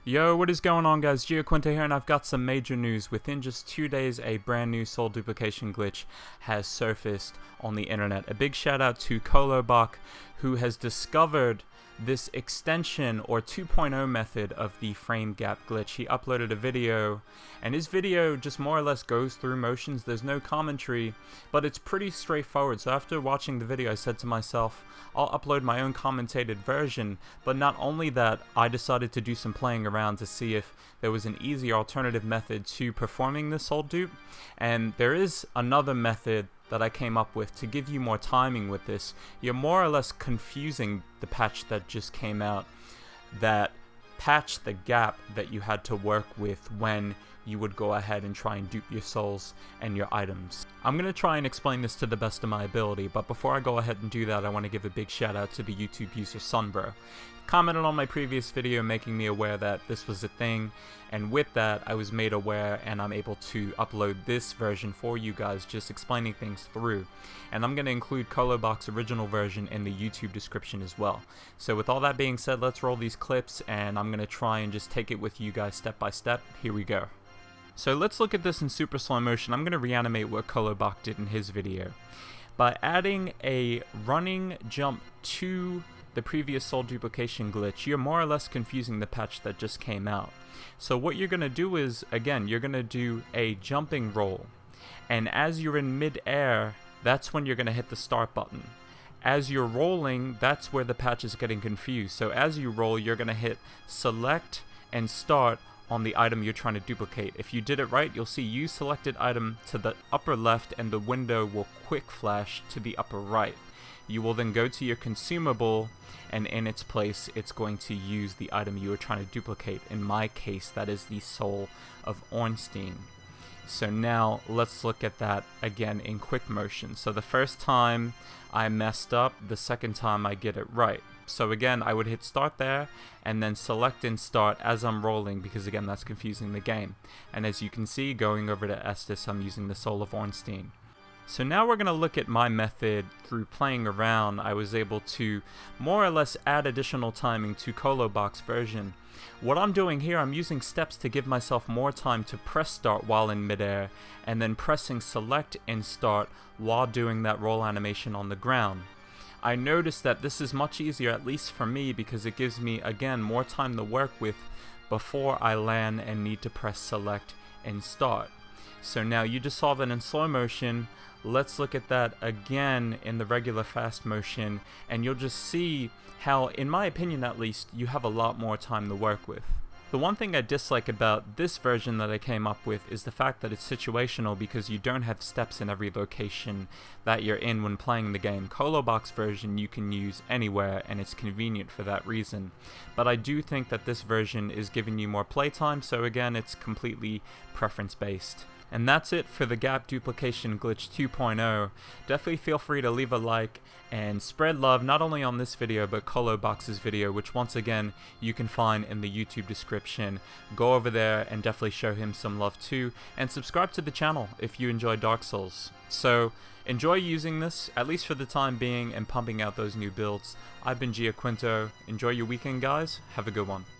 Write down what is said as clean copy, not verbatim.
Yo, what is going on, guys? GioQuinto here, and I've got some major news. Within just 2 days, a brand new soul duplication glitch has surfaced on the internet. A big shout out to Kolobok, who has discovered this extension or 2.0 method of the frame gap glitch. He uploaded a video, and his video just more or less goes through motions. There's no commentary, but it's pretty straightforward. So after watching the video, I said to myself, I'll upload my own commentated version. But not only that, I decided to do some playing around to see if there was an easy alternative method to performing this soul dupe. And there is another method that I came up with to give you more timing with this. You're more or less confusing the patch that just came out, that patched the gap that you had to work with when you would go ahead and try and dupe your souls and your items. I'm going to try and explain this to the best of my ability, but before I go ahead and do that, I want to give a big shout out to the YouTube user Sunbro. Commented on my previous video making me aware that this was a thing, and with that I was made aware and I'm able to upload this version for you guys, just explaining things through. And I'm going to include Kolobok's original version in the YouTube description as well. So with all that being said, let's roll these clips and I'm going to try and just take it with you guys step by step. Here we go. So let's look at this in super slow motion. I'm going to reanimate what Kolobok did in his video. By adding a running jump to the previous soul duplication glitch, you're more or less confusing the patch that just came out. So what you're going to do is, again, you're going to do a jumping roll. And as you're in mid-air, that's when you're going to hit the start button. As you're rolling, that's where the patch is getting confused. So as you roll, you're going to hit select and start on the item you're trying to duplicate. If you did it right, you'll see use selected item to the upper left and the window will quick flash to the upper right. You will then go to your consumable, and in its place it's going to use the item you are trying to duplicate. In my case, that is the soul of Ornstein. So now let's look at that again in quick motion. So the first time I messed up, the second time I get it right. So again, I would hit start there and then select and start as I'm rolling, because again, that's confusing the game. And as you can see, going over to Estes, I'm using the soul of Ornstein. So now we're going to look at my method. Through playing around, I was able to more or less add additional timing to Kolobok's version. What I'm doing here, I'm using steps to give myself more time to press start while in midair, and then pressing select and start while doing that roll animation on the ground. I noticed that this is much easier, at least for me, because it gives me, again, more time to work with before I land and need to press select and start. So now you just saw that in slow motion. Let's look at that again in the regular fast motion, and you'll just see how, in my opinion at least, you have a lot more time to work with. The one thing I dislike about this version that I came up with is the fact that it's situational, because you don't have steps in every location that you're in when playing the game. Kolobok's version you can use anywhere, and it's convenient for that reason. But I do think that this version is giving you more playtime, so again, it's completely preference based. And that's it for the Gap Duplication Glitch 2.0. Definitely feel free to leave a like and spread love not only on this video but Kolobok's video, which once again you can find in the YouTube description. Go over there and definitely show him some love too, and subscribe to the channel if you enjoy Dark Souls. So enjoy using this, at least for the time being, and pumping out those new builds. I've been GioQuinto. Enjoy your weekend, guys. Have a good one.